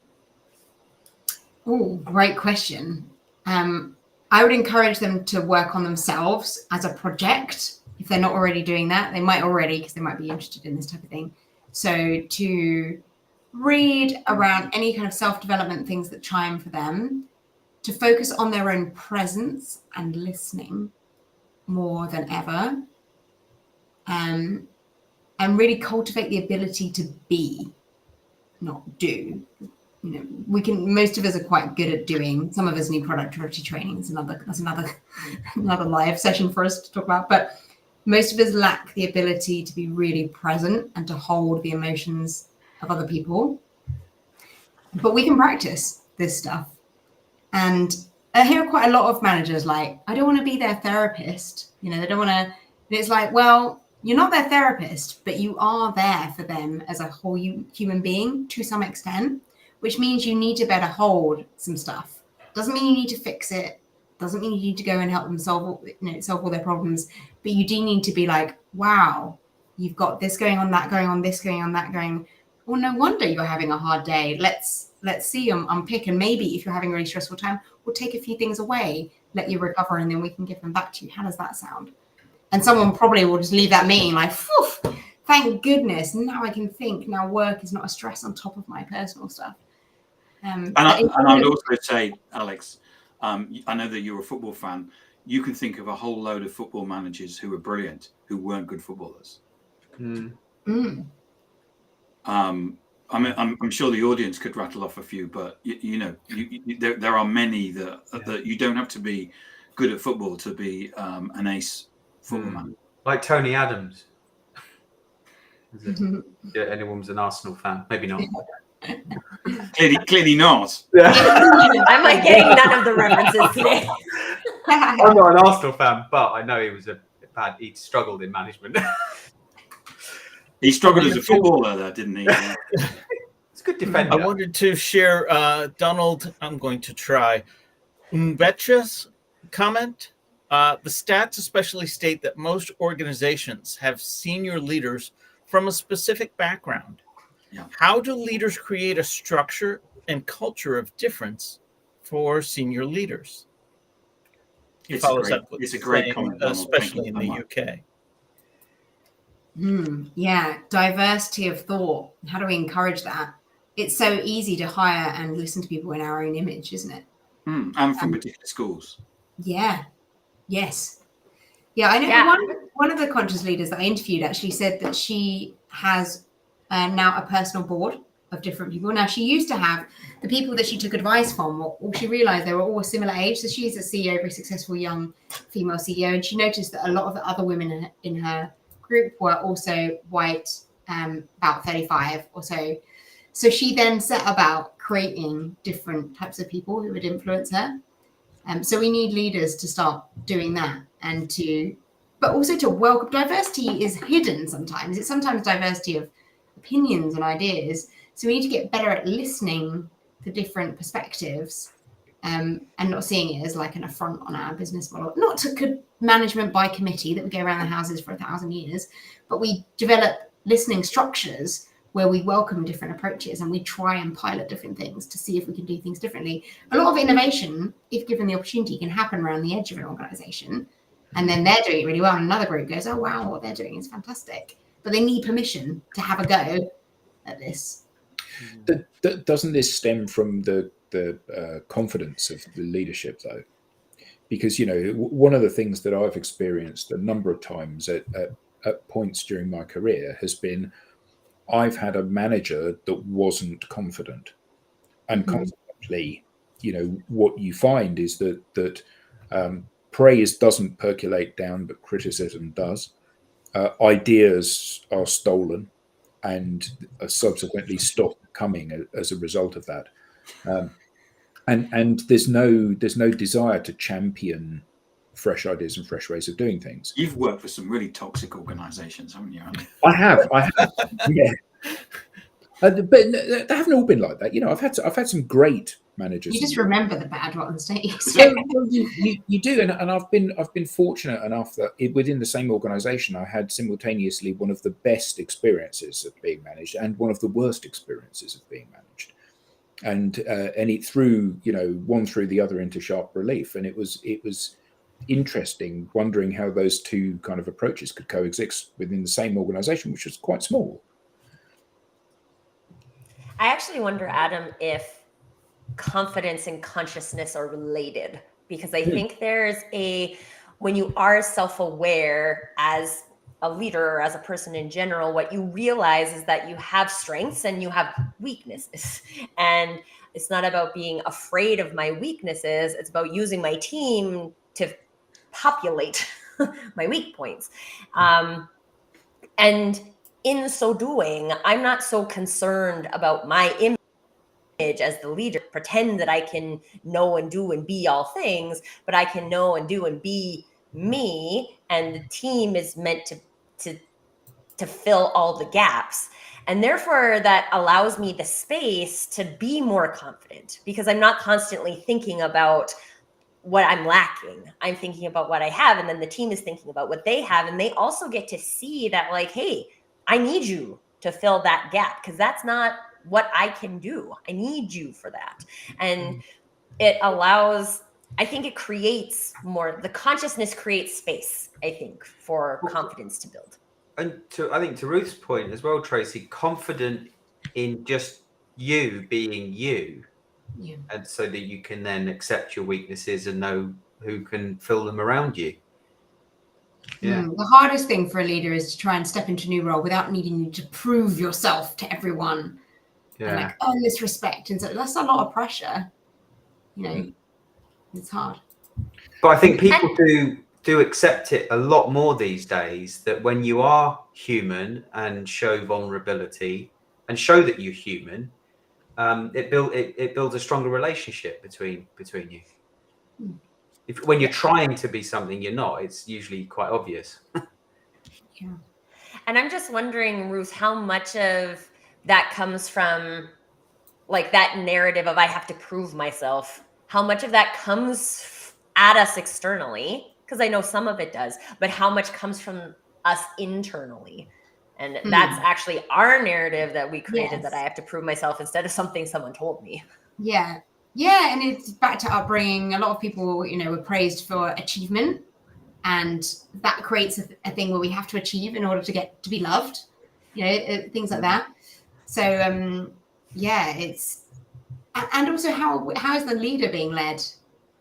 Oh, great question. I would encourage them to work on themselves as a project. If they're not already doing that, they might already, because they might be interested in this type of thing. So to read around any kind of self-development things that chime for them, to focus on their own presence and listening more than ever, and really cultivate the ability to be, not do. Most of us are quite good at doing. Some of us need productivity training. That's another live session for us to talk about. But most of us lack the ability to be really present and to hold the emotions of other people. But we can practice this stuff. And I hear quite a lot of managers like, I don't want to be their therapist. They don't want to. It's like, well, you're not their therapist, but you are there for them as a whole human being to some extent, which means you need to better hold some stuff. Doesn't mean you need to fix it. Doesn't mean you need to go and help them solve all their problems. But you do need to be like, wow, you've got this going on, that going on, this going on, that going. Well, no wonder you're having a hard day. Let's see, unpick. And maybe if you're having a really stressful time, we'll take a few things away, let you recover, and then we can give them back to you. How does that sound? And someone probably will just leave that meeting like, phew, thank goodness. Now I can think. Now work is not a stress on top of my personal stuff. And I would also say, Alex, I know that you're a football fan. You can think of a whole load of football managers who were brilliant, who weren't good footballers. I'm sure the audience could rattle off a few, but there are many that you don't have to be good at football to be an ace football manager. Like Tony Adams. Anyone's an Arsenal fan? Maybe not. Clearly not. I'm like getting none of the references today. I'm not an Arsenal fan, but I know he was he struggled in management. He struggled as a footballer, though, didn't he? It's a good defender. I wanted to share Donald. I'm going to try Mbetcha's comment. The stats especially state that most organizations have senior leaders from a specific background. Yeah. How do leaders create a structure and culture of difference for senior leaders? It's a great comment, especially in the UK. Yeah, diversity of thought. How do we encourage that? It's so easy to hire and listen to people in our own image, isn't it? And from particular schools. Yeah. Yes. Yeah, I know. Yeah. One of the conscious leaders that I interviewed actually said that she has now a personal board of different people. Now, she used to have the people that she took advice from, or she realized they were all a similar age. So she's a CEO, very successful young female CEO. And she noticed that a lot of the other women in her group were also white, about 35 or so. So she then set about creating different types of people who would influence her. So we need leaders to start doing that, but also to welcome. Diversity is hidden sometimes. It's sometimes diversity of opinions and ideas. So we need to get better at listening to different perspectives, and not seeing it as like an affront on our business model. Not to management by committee that we go around the houses for 1,000 years, but we develop listening structures where we welcome different approaches and we try and pilot different things to see if we can do things differently. A lot of innovation, if given the opportunity, can happen around the edge of an organization. And then they're doing it really well. And another group goes, oh, wow, what they're doing is fantastic. But they need permission to have a go at this. Doesn't this stem from the confidence of the leadership, though, because one of the things that I've experienced a number of times at points during my career has been I've had a manager that wasn't confident, and consequently, what you find is that praise doesn't percolate down, but criticism does. Ideas are stolen and subsequently stop coming as a result of that. And there's no desire to champion fresh ideas and fresh ways of doing things. You've worked for some really toxic organisations, haven't you, Andy? I have, yeah. But they haven't all been like that. I've had some great managers. You just remember the bad ones, don't you? So you do, and I've been fortunate enough that within the same organisation, I had simultaneously one of the best experiences of being managed and one of the worst experiences of being managed, and it threw one through the other into sharp relief, and it was interesting wondering how those two kind of approaches could coexist within the same organisation, which was quite small. I actually wonder, Adam, if confidence and consciousness are related, because I think when you are self-aware as a leader or as a person in general, what you realize is that you have strengths and you have weaknesses. And it's not about being afraid of my weaknesses. It's about using my team to populate my weak points. And in so doing, I'm not so concerned about my image as the leader, pretend that I can know and do and be all things, but I can know and do and be me, and the team is meant to fill all the gaps. And therefore that allows me the space to be more confident, because I'm not constantly thinking about what I'm lacking. I'm thinking about what I have, and then the team is thinking about what they have, and they also get to see that, like, hey, I need you to fill that gap, because that's not what I can do. I need you for that. And it allows, I think it creates more, the consciousness creates space, I think, for confidence to build. And I think to Ruth's point as well, Tracy, confident in just you being you. Yeah. And so that you can then accept your weaknesses and know who can fill them around you. Yeah. The hardest thing for a leader is to try and step into a new role without needing you to prove yourself to everyone. Yeah. And earn this respect. And so that's a lot of pressure. It's hard. But I think people do accept it a lot more these days, that when you are human and show vulnerability and show that you're human, it builds a stronger relationship between you. When you're trying to be something you're not, it's usually quite obvious. Yeah. And I'm just wondering, Ruth, how much of that comes from like that narrative of I have to prove myself? How much of that comes at us externally? Because I know some of it does, but how much comes from us internally? And that's actually our narrative that we created, that I have to prove myself instead of something someone told me. Yeah. Yeah. And it's back to upbringing. A lot of people, were praised for achievement, and that creates a thing where we have to achieve in order to be loved, things like that. So, it's, and also how is the leader being led?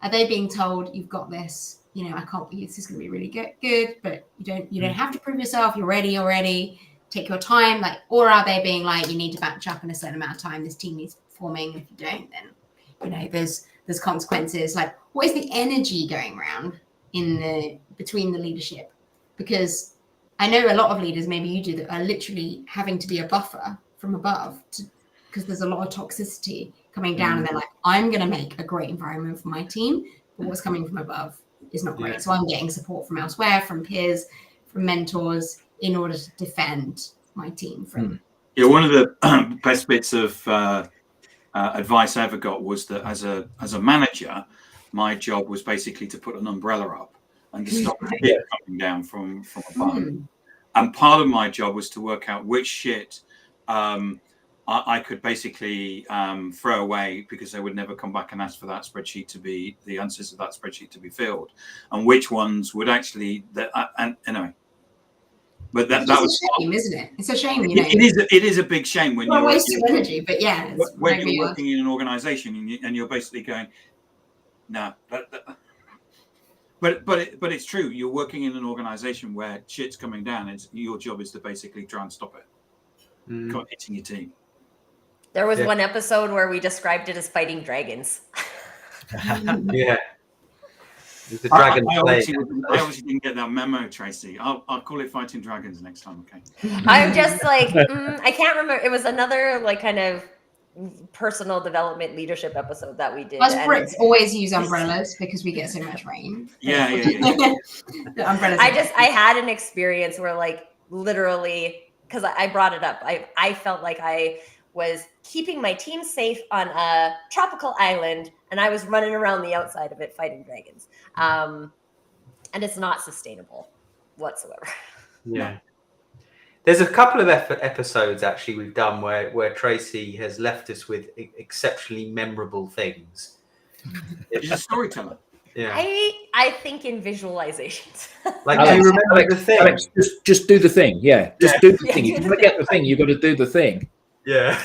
Are they being told, you've got this, I can't believe this is going to be really good, but you don't have to prove yourself. You're ready already. Take your time. Or are they being like, you need to batch up in a certain amount of time. This team needs performing. If you don't, then, there's consequences. Like, what is the energy going around between the leadership? Because I know a lot of leaders, maybe you do, that are literally having to be a buffer from above because there's a lot of toxicity coming down, and they're like, I'm going to make a great environment for my team, but what's coming from above is not great. So I'm getting support from elsewhere, from peers, from mentors, in order to defend my team from. Yeah, one of the best bits of advice I ever got was that as a manager, my job was basically to put an umbrella up and to stop the shit coming down from above. And part of my job was to work out which shit I could basically throw away, because they would never come back and ask for that spreadsheet the answers of that spreadsheet to be filled, and which ones would actually. And anyway, But It's that just was a shame, isn't it? It's a shame, you know. it is a big shame when Not a you're waste of energy, but yeah, it's when very you're odd. working in an organization and you're basically going, no. But it's true. You're working in an organization where shit's coming down. It's your job is to basically try and stop it. Not hitting your team. There was one episode where we described it as fighting dragons. Yeah. The dragon I obviously didn't get that memo, Tracy. I'll call it Fighting Dragons next time, okay? I'm just like, I can't remember. It was another like kind of personal development leadership episode that we did. Us and Brits always use umbrellas because we get so much rain. Yeah. The umbrellas. I had an experience where like literally, because I brought it up, I felt like I was keeping my team safe on a tropical island and I was running around the outside of it fighting dragons. And it's not sustainable whatsoever. Yeah. There's a couple of episodes actually we've done where Tracy has left us with exceptionally memorable things. She's a storyteller. Yeah. I think in visualizations. Like, Alex, do you remember the thing? Alex, just do the thing. Yeah, just do the thing. do If you the want to get the thing, you've got to do the thing. Yeah.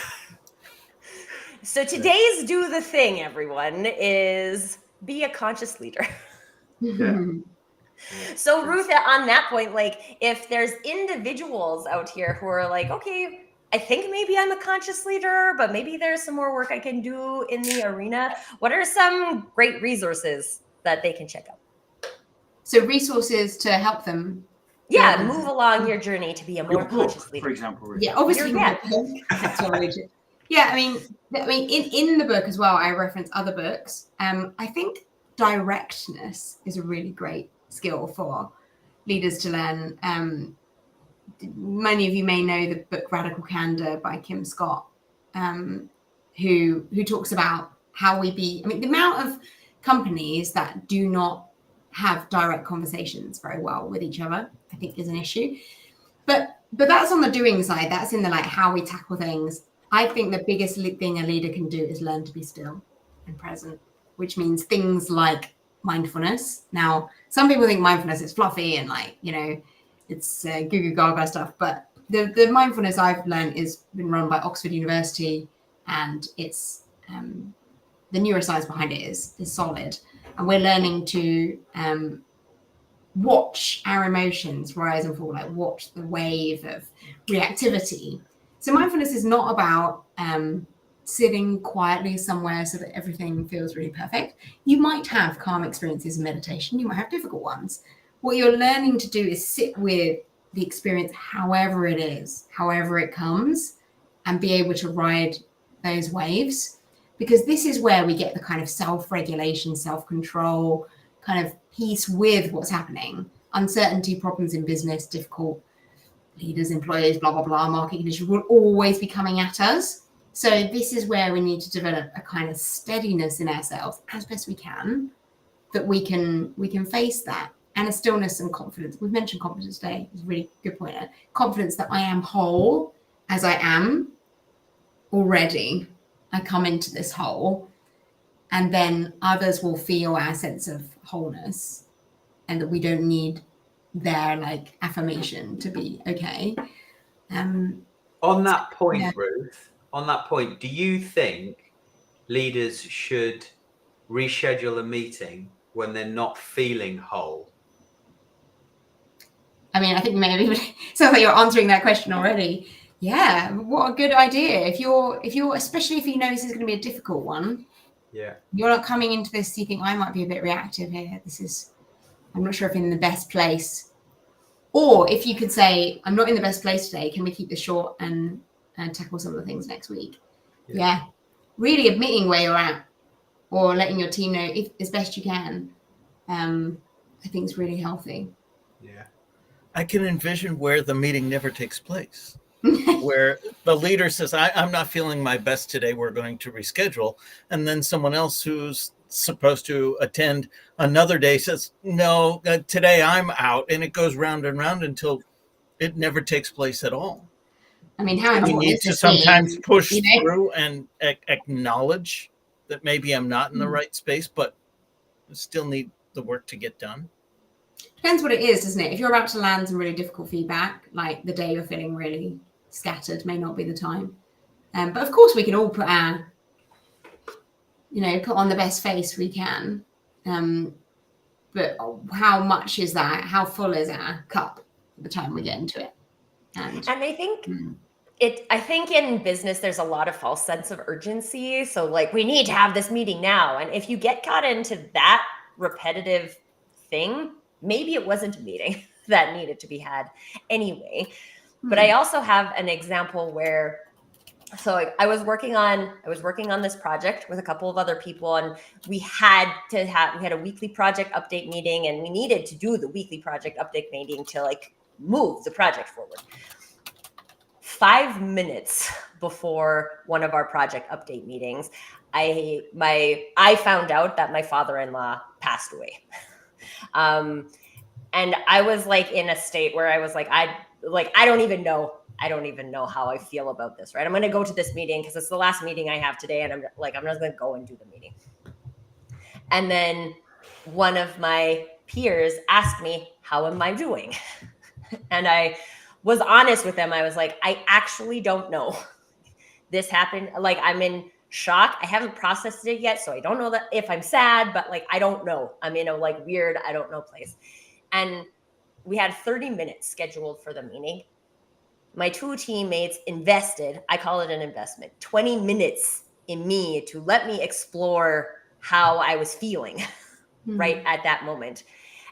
So today's do the thing, everyone, is be a conscious leader. Yeah. So Ruth, on that point, like if there's individuals out here who are like, okay, I think maybe I'm a conscious leader, but maybe there's some more work I can do in the arena. What are some great resources that they can check out? So resources to help them. Yeah, move along your journey to be a more conscious leader. For example. Ruth. Yeah, obviously. That's what I would do. Yeah, I mean, in the book as well, I reference other books. I think directness is a really great skill for leaders to learn. Many of you may know the book Radical Candor by Kim Scott, who talks about how we be. I mean, the amount of companies that do not have direct conversations very well with each other, I think, is an issue. But that's on the doing side. That's in the like how we tackle things. I think the biggest thing a leader can do is learn to be still and present, which means things like mindfulness. Now, some people think mindfulness is fluffy and like, you know, it's goo goo gaga stuff. But the mindfulness I've learned is been run by Oxford University, and it's the neuroscience behind it is solid. And we're learning to watch our emotions rise and fall, like watch the wave of reactivity. So mindfulness is not about sitting quietly somewhere so that everything feels really perfect. You might have calm experiences in meditation. You might have difficult ones. What you're learning to do is sit with the experience, however it is, however it comes, and be able to ride those waves. Because this is where we get the kind of self-regulation, self-control, kind of peace with what's happening. Uncertainty, problems in business, difficult leaders, employees, blah, blah, blah, market conditions will always be coming at us. So this is where we need to develop a kind of steadiness in ourselves as best we can, that we can face that. And a stillness and confidence. We've mentioned confidence today. It's a really good point. Confidence that I am whole as I am already. I come into this whole, and then others will feel our sense of wholeness, and that we don't need their like affirmation to be okay. On that point, yeah. Ruth, on that point, do you think leaders should reschedule a meeting when they're not feeling whole? I mean, I think maybe sounds like you're answering that question already. Yeah, what a good idea. If you're, especially if you know this is going to be a difficult one. Yeah. You're not coming into this, you think I might be a bit reactive here. I'm not sure if I'm in the best place. Or if you could say, I'm not in the best place today. Can we keep this short and tackle some of the things next week? Yeah. Really admitting where you're at, or letting your team know if as best you can. I think it's really healthy. Yeah. I can envision where the meeting never takes place, where the leader says, I'm not feeling my best today. We're going to reschedule. And then someone else who's supposed to attend another day says, no, today I'm out. And it goes round and round until it never takes place at all. I mean, how we need to sometimes push through and acknowledge that maybe I'm not in the right space, but I still need the work to get done. Depends what it is, doesn't it? If you're about to land some really difficult feedback, like the day you're feeling really scattered may not be the time. But of course, we can all put on the best face we can. But how much is that? How full is our cup by the time we get into it? And I think I think in business, there's a lot of false sense of urgency. So like, we need to have this meeting now. And if you get caught into that repetitive thing, maybe it wasn't a meeting that needed to be had anyway. But I also have an example where, so I was working on this project with a couple of other people, and we had a weekly project update meeting, and we needed to do the weekly project update meeting to like move the project forward. 5 minutes before one of our project update meetings, I found out that my father-in-law passed away. And I was like in a state where I was like, I don't even know how I feel about this, right? I'm going to go to this meeting because it's the last meeting I have today. And I'm just going to go and do the meeting. And then one of my peers asked me, how am I doing? And I was honest with them. I was like, I actually don't know. This happened. Like, I'm in shock. I haven't processed it yet. So I don't know that if I'm sad, but like, I don't know. I'm in a like weird, I don't know place. And we had 30 minutes scheduled for the meeting. My two teammates invested, I call it an investment, 20 minutes in me to let me explore how I was feeling right at that moment.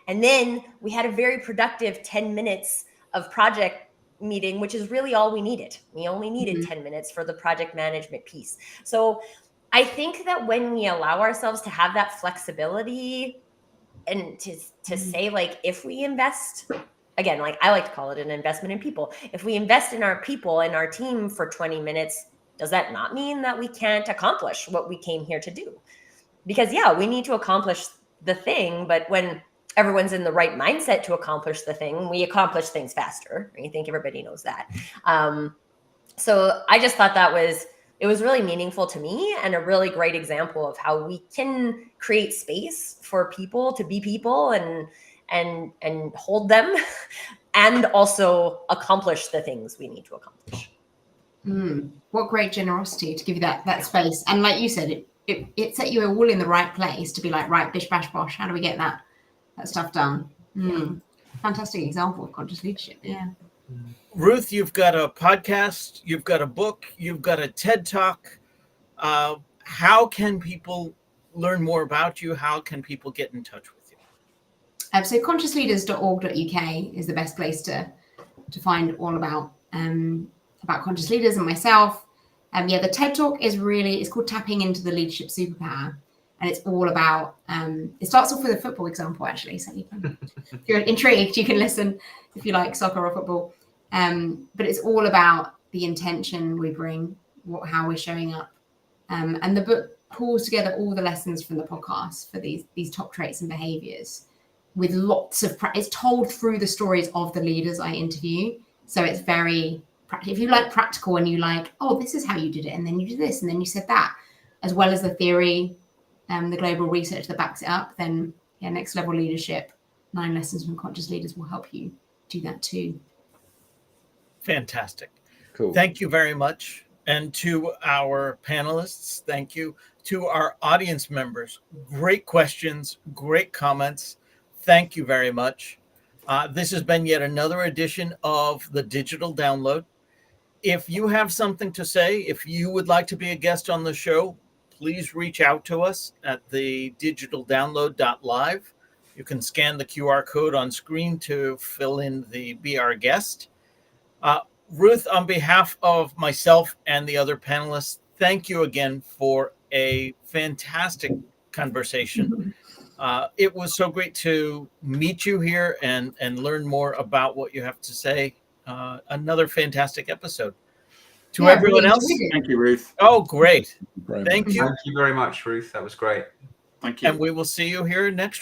And then we had a very productive 10 minutes of project meeting, which is really all we needed. We only needed 10 minutes for the project management piece. So I think that when we allow ourselves to have that flexibility and to say, like, if we invest, again, like I like to call it an investment in people. If we invest in our people and our team for 20 minutes, does that not mean that we can't accomplish what we came here to do? Because yeah, we need to accomplish the thing, but when everyone's in the right mindset to accomplish the thing, we accomplish things faster. I think everybody knows that. So I just thought it was really meaningful to me and a really great example of how we can create space for people to be people and hold them and also accomplish the things we need to accomplish. What great generosity to give you that space. And like you said, it set you all in the right place to be like, right, bish, bash, bosh, how do we get that stuff done? Fantastic example of conscious leadership. Yeah. Ruth, you've got a podcast, you've got a book, you've got a TED Talk. How can people learn more about you? How can people get in touch with you? So consciousleaders.org.uk is the best place to find all about conscious leaders and myself. The TED Talk is called Tapping into the Leadership Superpower. And it's all about, it starts off with a football example, actually. So if you're intrigued, you can listen if you like soccer or football. But it's all about the intention we bring, how we're showing up. And the book pulls together all the lessons from the podcast for these top traits and behaviors with lots of it's told through the stories of the leaders I interview. So it's very practical. If you like practical and you like, oh, this is how you did it, and then you did this, and then you said that, as well as the theory, the global research that backs it up, then next level leadership, 9 lessons from conscious leaders will help you do that too. Fantastic. Cool. Thank you very much. And to our panelists, thank you. To our audience members, great questions, great comments. Thank you very much. This has been yet another edition of the Digital Download. If you have something to say, if you would like to be a guest on the show, please reach out to us at the digitaldownload.live. You can scan the QR code on screen to fill in the Be Our Guest. Ruth, on behalf of myself and the other panelists, thank you again for a fantastic conversation. It was so great to meet you here and learn more about what you have to say. Another fantastic episode. To everyone really else, Thank you, Ruth. oh, great. Very Thank much. you. Thank you very much, Ruth. That was great. Thank you. And we will see you here next week.